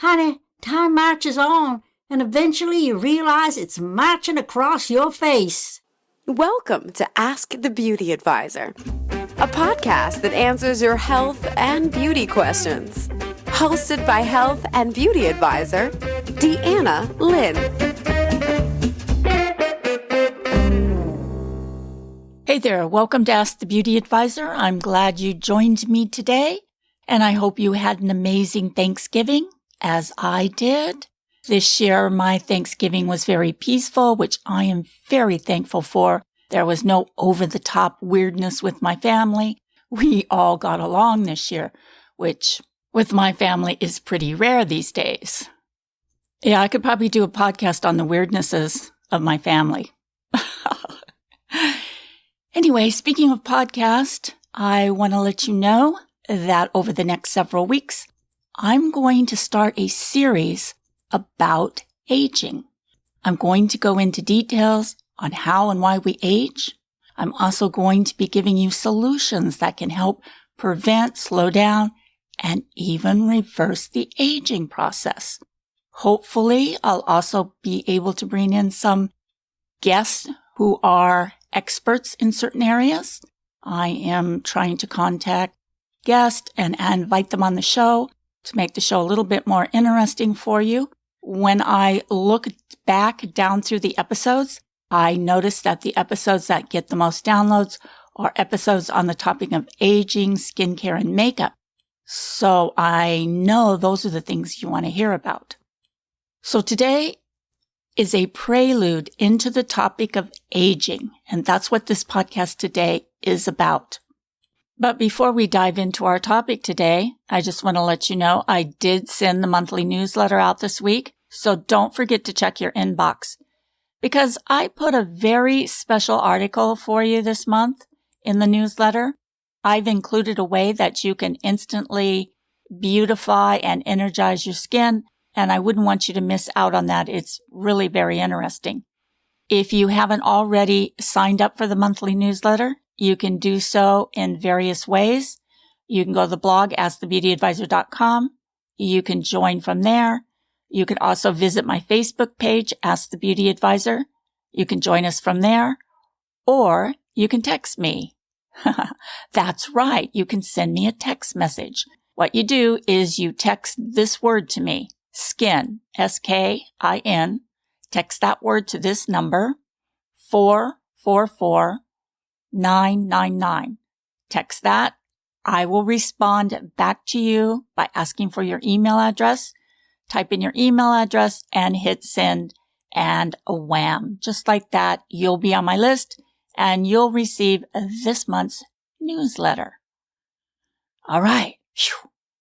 Honey, time marches on, and eventually you realize it's marching across your face. Welcome to Ask the Beauty Advisor, a podcast that answers your health and beauty questions. Hosted by health and beauty advisor, Deanna Lynn. Hey there, welcome to Ask the Beauty Advisor. I'm glad you joined me today, and I hope you had an amazing Thanksgiving, as I did. This year, my Thanksgiving was very peaceful, which I am very thankful for. There was no over-the-top weirdness with my family. We all got along this year, which with my family is pretty rare these days. Yeah, I could probably do a podcast on the weirdnesses of my family. Anyway, speaking of podcast, I want to let you know that over the next several weeks, I'm going to start a series about aging. I'm going to go into details on how and why we age. I'm also going to be giving you solutions that can help prevent, slow down, and even reverse the aging process. Hopefully, I'll also be able to bring in some guests who are experts in certain areas. I am trying to contact guests and invite them on the show to make the show a little bit more interesting for you. When I look back down through the episodes, I notice that the episodes that get the most downloads are episodes on the topic of aging, skincare, and makeup. So I know those are the things you want to hear about. So today is a prelude into the topic of aging, and that's what this podcast today is about. But before we dive into our topic today, I just want to let you know I did send the monthly newsletter out this week, so don't forget to check your inbox. Because I put a very special article for you this month in the newsletter. I've included a way that you can instantly beautify and energize your skin, and I wouldn't want you to miss out on that. It's really very interesting. If you haven't already signed up for the monthly newsletter, you can do so in various ways. You can go to the blog, askthebeautyadvisor.com. You can join from there. You can also visit my Facebook page, Ask the Beauty Advisor. You can join us from there, or you can text me. That's right. You can send me a text message. What you do is you text this word to me, skin, S-K-I-N. Text that word to this number, 444-999. Text that. I will respond back to you by asking for your email address. Type in your email address and hit send, and wham. Just like that, you'll be on my list and you'll receive this month's newsletter. All right.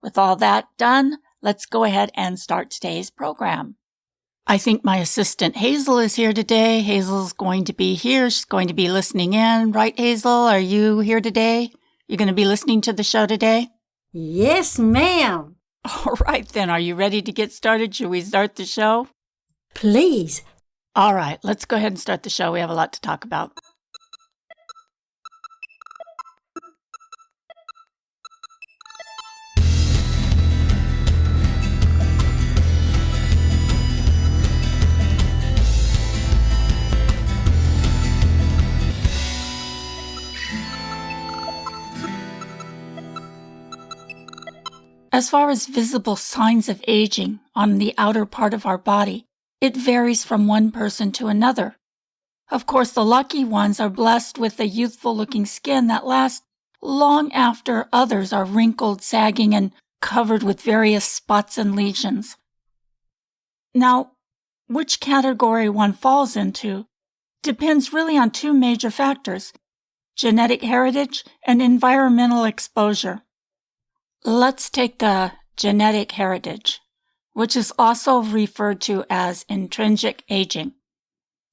With all that done, let's go ahead and start today's program. I think my assistant Hazel is here today. Hazel's going to be here. She's going to be listening in. Right, Hazel? Are you here today? You're going to be listening to the show today? Yes, ma'am. All right, then. Are you ready to get started? Should we start the show? Please. All right, let's go ahead and start the show. We have a lot to talk about. As far as visible signs of aging on the outer part of our body, it varies from one person to another. Of course, the lucky ones are blessed with a youthful-looking skin that lasts long after others are wrinkled, sagging, and covered with various spots and lesions. Now, which category one falls into depends really on two major factors: genetic heritage and environmental exposure. Let's take the genetic heritage, which is also referred to as intrinsic aging.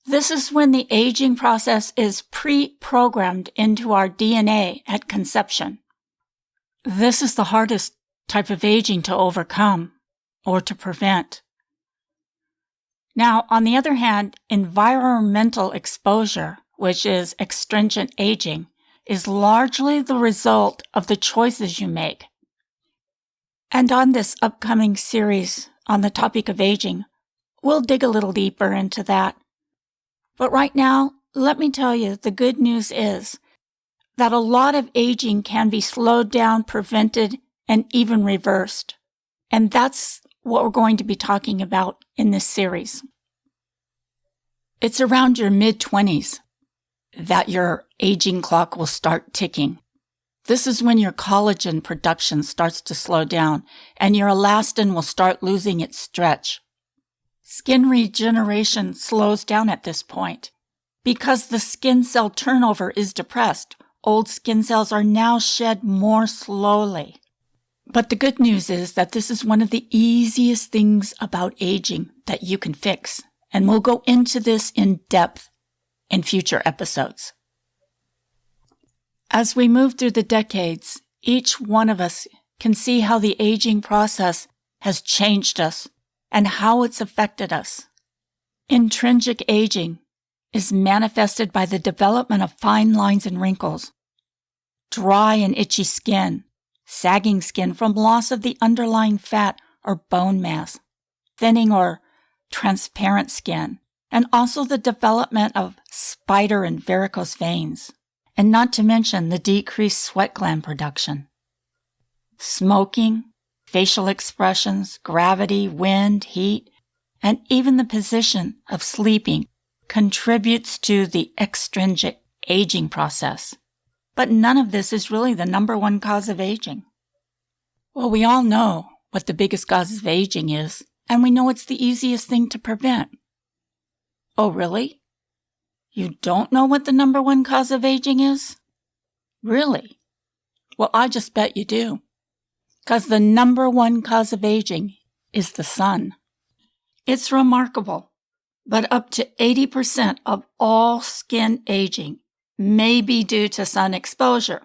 This is when the aging process is pre-programmed into our DNA at conception. This is the hardest type of aging to overcome or to prevent. Now, on the other hand, environmental exposure, which is extrinsic aging, is largely the result of the choices you make. And on this upcoming series on the topic of aging, we'll dig a little deeper into that. But right now, let me tell you, the good news is that a lot of aging can be slowed down, prevented, and even reversed. And that's what we're going to be talking about in this series. It's around your mid-20s that your aging clock will start ticking. This is when your collagen production starts to slow down and your elastin will start losing its stretch. Skin regeneration slows down at this point. Because the skin cell turnover is depressed, old skin cells are now shed more slowly. But the good news is that this is one of the easiest things about aging that you can fix. And we'll go into this in depth in future episodes. As we move through the decades, each one of us can see how the aging process has changed us and how it's affected us. Intrinsic aging is manifested by the development of fine lines and wrinkles, dry and itchy skin, sagging skin from loss of the underlying fat or bone mass, thinning or transparent skin, and also the development of spider and varicose veins, and not to mention the decreased sweat gland production. Smoking, facial expressions, gravity, wind, heat, and even the position of sleeping contributes to the extrinsic aging process. But none of this is really the number one cause of aging. Well, we all know what the biggest cause of aging is, and we know it's the easiest thing to prevent. Oh, really? You don't know what the number one cause of aging is? Really? Well, I just bet you do. Because the number one cause of aging is the sun. It's remarkable, but up to 80% of all skin aging may be due to sun exposure.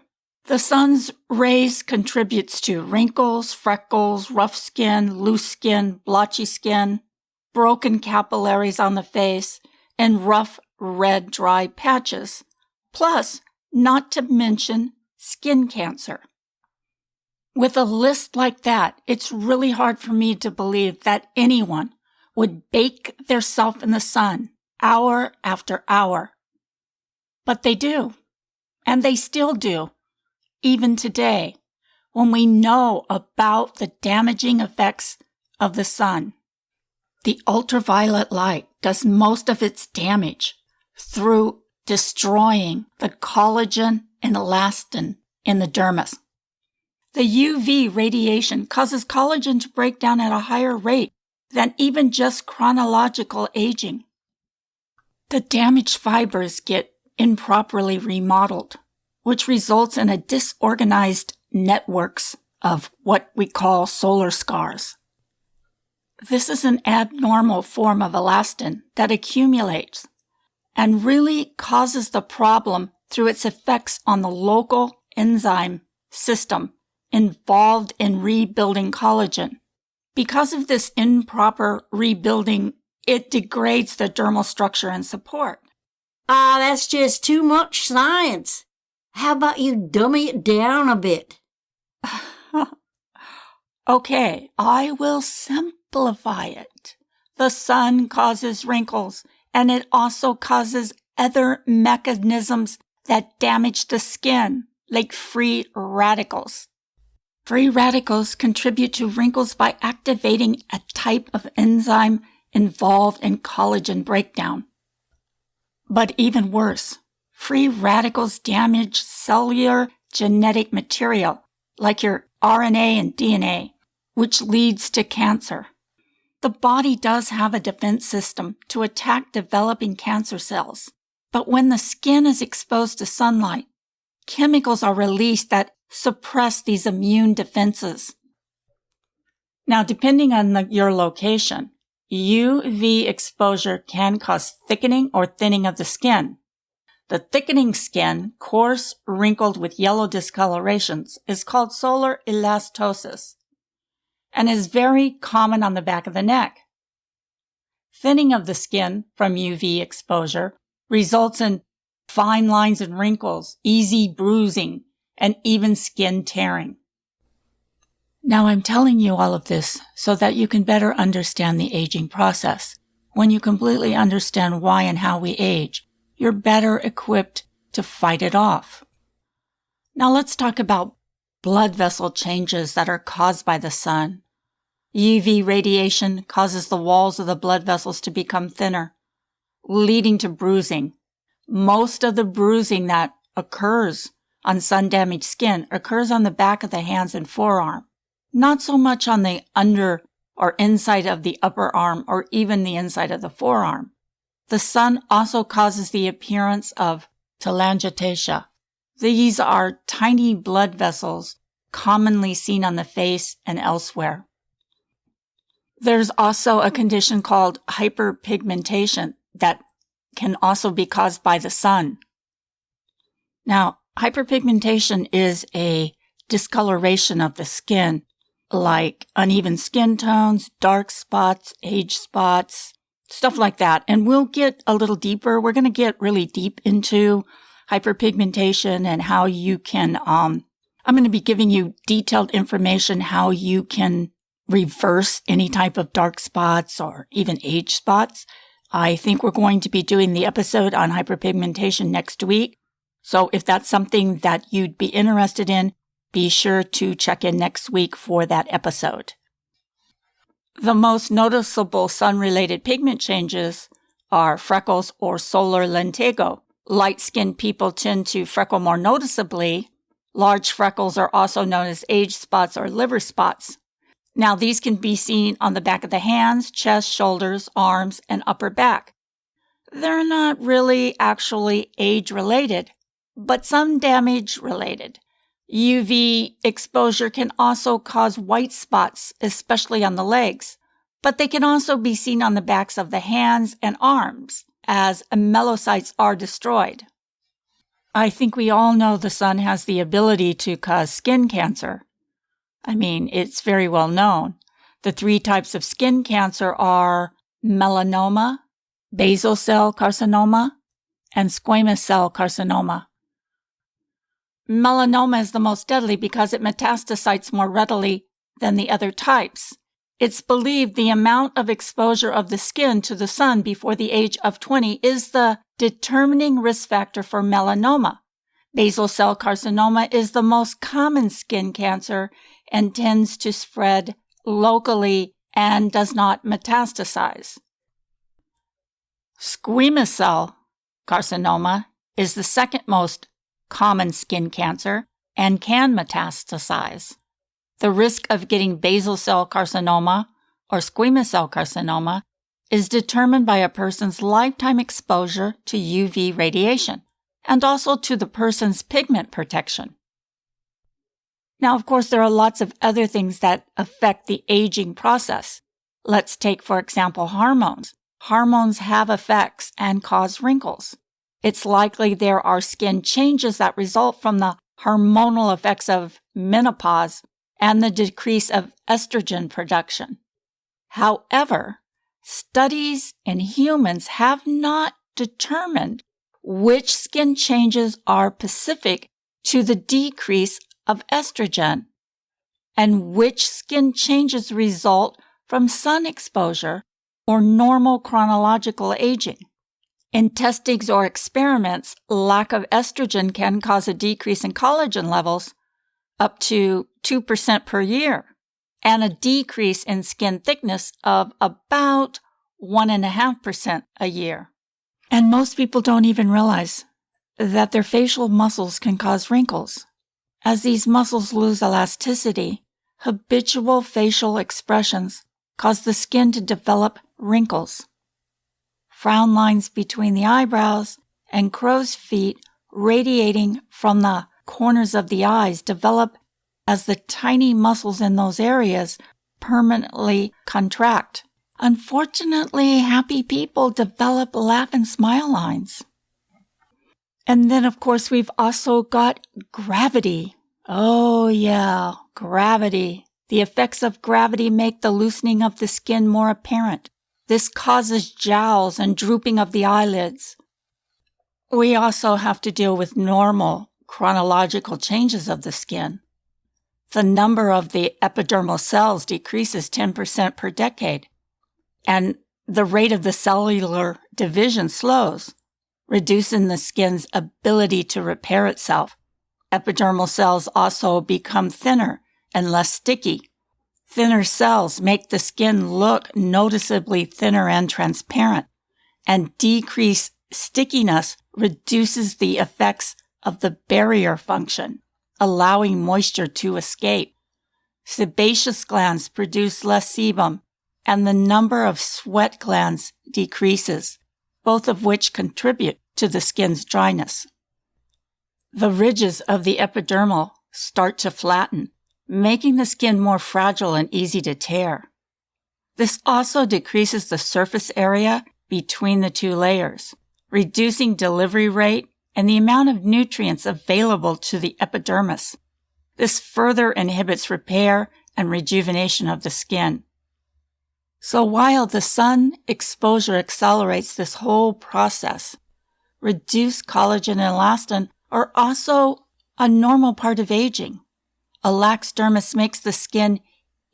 The sun's rays contributes to wrinkles, freckles, rough skin, loose skin, blotchy skin, broken capillaries on the face, and rough, red, dry patches, plus, not to mention, skin cancer. With a list like that, it's really hard for me to believe that anyone would bake theirself in the sun hour after hour. But they do, and they still do. Even today, when we know about the damaging effects of the sun. The ultraviolet light does most of its damage through destroying the collagen and elastin in the dermis. The UV radiation causes collagen to break down at a higher rate than even just chronological aging. The damaged fibers get improperly remodeled, which results in a disorganized networks of what we call solar scars. This is an abnormal form of elastin that accumulates and really causes the problem through its effects on the local enzyme system involved in rebuilding collagen. Because of this improper rebuilding, it degrades the dermal structure and support. That's just too much science. How about you dummy it down a bit? Okay, I will simplify it. The sun causes wrinkles, and it also causes other mechanisms that damage the skin, like free radicals. Free radicals contribute to wrinkles by activating a type of enzyme involved in collagen breakdown. But even worse, free radicals damage cellular genetic material, like your RNA and DNA, which leads to cancer. The body does have a defense system to attack developing cancer cells, but when the skin is exposed to sunlight, chemicals are released that suppress these immune defenses. Now, depending on your location, UV exposure can cause thickening or thinning of the skin. The thickening skin, coarse, wrinkled with yellow discolorations, is called solar elastosis and is very common on the back of the neck. Thinning of the skin from UV exposure results in fine lines and wrinkles, easy bruising, and even skin tearing. Now, I'm telling you all of this so that you can better understand the aging process. When you completely understand why and how we age, you're better equipped to fight it off. Now, let's talk about blood vessel changes that are caused by the sun. UV radiation causes the walls of the blood vessels to become thinner, leading to bruising. Most of the bruising that occurs on sun-damaged skin occurs on the back of the hands and forearm, not so much on the under or inside of the upper arm or even the inside of the forearm. The sun also causes the appearance of telangiectasia. These are tiny blood vessels commonly seen on the face and elsewhere. There's also a condition called hyperpigmentation that can also be caused by the sun. Now, hyperpigmentation is a discoloration of the skin, like uneven skin tones, dark spots, age spots, stuff like that. And we'll get a little deeper. We're going to get really deep into hyperpigmentation and how you can, I'm going to be giving you detailed information how you can reverse any type of dark spots or even age spots. I think we're going to be doing the episode on hyperpigmentation next week. So if that's something that you'd be interested in, be sure to check in next week for that episode. The most noticeable sun-related pigment changes are freckles or solar lentigo. Light-skinned people tend to freckle more noticeably. Large freckles are also known as age spots or liver spots. Now, these can be seen on the back of the hands, chest, shoulders, arms, and upper back. They're not really actually age-related, but some damage-related. UV exposure can also cause white spots, especially on the legs, but they can also be seen on the backs of the hands and arms as melanocytes are destroyed. I think we all know the sun has the ability to cause skin cancer. I mean, it's very well known. The 3 types of skin cancer are melanoma, basal cell carcinoma, and squamous cell carcinoma. Melanoma is the most deadly because it metastasizes more readily than the other types. It's believed the amount of exposure of the skin to the sun before the age of 20 is the determining risk factor for melanoma. Basal cell carcinoma is the most common skin cancer and tends to spread locally and does not metastasize. Squamous cell carcinoma is the second most common skin cancer and can metastasize. The risk of getting basal cell carcinoma or squamous cell carcinoma is determined by a person's lifetime exposure to UV radiation and also to the person's pigment protection. Now, of course, there are lots of other things that affect the aging process. Let's take, for example, hormones. Hormones have effects and cause wrinkles. It's likely there are skin changes that result from the hormonal effects of menopause and the decrease of estrogen production. However, studies in humans have not determined which skin changes are specific to the decrease of estrogen and which skin changes result from sun exposure or normal chronological aging. In testings or experiments, lack of estrogen can cause a decrease in collagen levels up to 2% per year and a decrease in skin thickness of about 1.5% a year. And most people don't even realize that their facial muscles can cause wrinkles. As these muscles lose elasticity, habitual facial expressions cause the skin to develop wrinkles. Frown lines between the eyebrows and crow's feet radiating from the corners of the eyes develop as the tiny muscles in those areas permanently contract. Unfortunately, happy people develop laugh and smile lines. And then, of course, we've also got gravity. Oh, yeah, gravity. The effects of gravity make the loosening of the skin more apparent. This causes jowls and drooping of the eyelids. We also have to deal with normal chronological changes of the skin. the number of the epidermal cells decreases 10% per decade, and the rate of the cellular division slows, reducing the skin's ability to repair itself. Epidermal cells also become thinner and less sticky. Thinner cells make the skin look noticeably thinner and transparent, and decreased stickiness reduces the effects of the barrier function, allowing moisture to escape. Sebaceous glands produce less sebum, and the number of sweat glands decreases, both of which contribute to the skin's dryness. The ridges of the epidermal start to flatten, making the skin more fragile and easy to tear. This also decreases the surface area between the two layers, reducing delivery rate and the amount of nutrients available to the epidermis. This further inhibits repair and rejuvenation of the skin. So while the sun exposure accelerates this whole process, reduced collagen and elastin are also a normal part of aging. A lax dermis makes the skin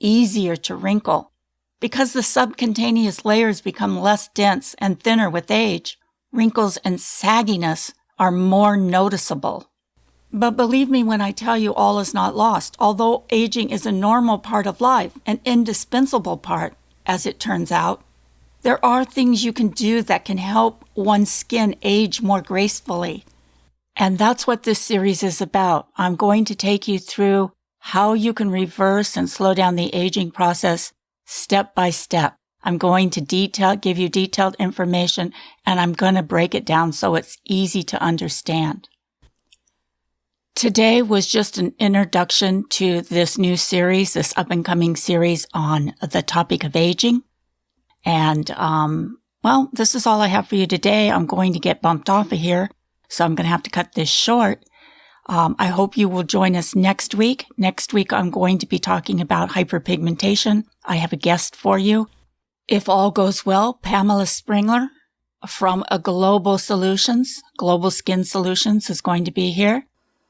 easier to wrinkle. Because the subcutaneous layers become less dense and thinner with age, wrinkles and sagginess are more noticeable. But believe me when I tell you all is not lost. Although aging is a normal part of life, an indispensable part, as it turns out, there are things you can do that can help one's skin age more gracefully. And that's what this series is about. I'm going to take you through how you can reverse and slow down the aging process step by step. I'm going to give you detailed information, and I'm going to break it down so it's easy to understand. Today was just an introduction to this new series, this up-and-coming series on the topic of aging. And, this is all I have for you today. I'm going to get bumped off of here, so I'm going to have to cut this short. I hope you will join us next week. Next week, I'm going to be talking about hyperpigmentation. I have a guest for you. If all goes well, Pamela Springler from Global Skin Solutions is going to be here.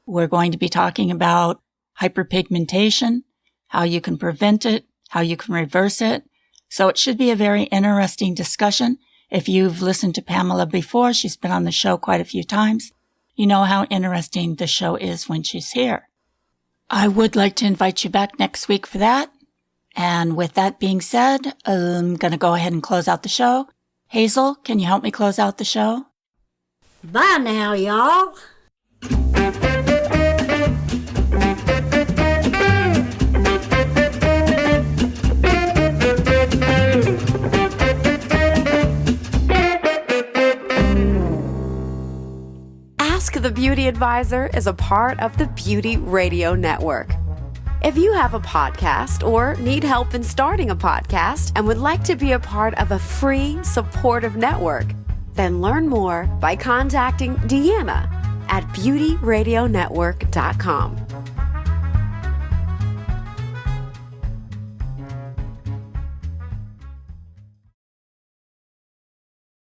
We're going to be talking about hyperpigmentation, how you can prevent it, how you can reverse it. So it should be a very interesting discussion. If you've listened to Pamela before, she's been on the show quite a few times. You know how interesting the show is when she's here. I would like to invite you back next week for that. And with that being said, I'm going to go ahead and close out the show. Hazel, can you help me close out the show? Bye now, y'all. The Beauty Advisor is a part of the Beauty Radio Network. If you have a podcast or need help in starting a podcast and would like to be a part of a free, supportive network, then learn more by contacting Deanna at beautyradionetwork.com.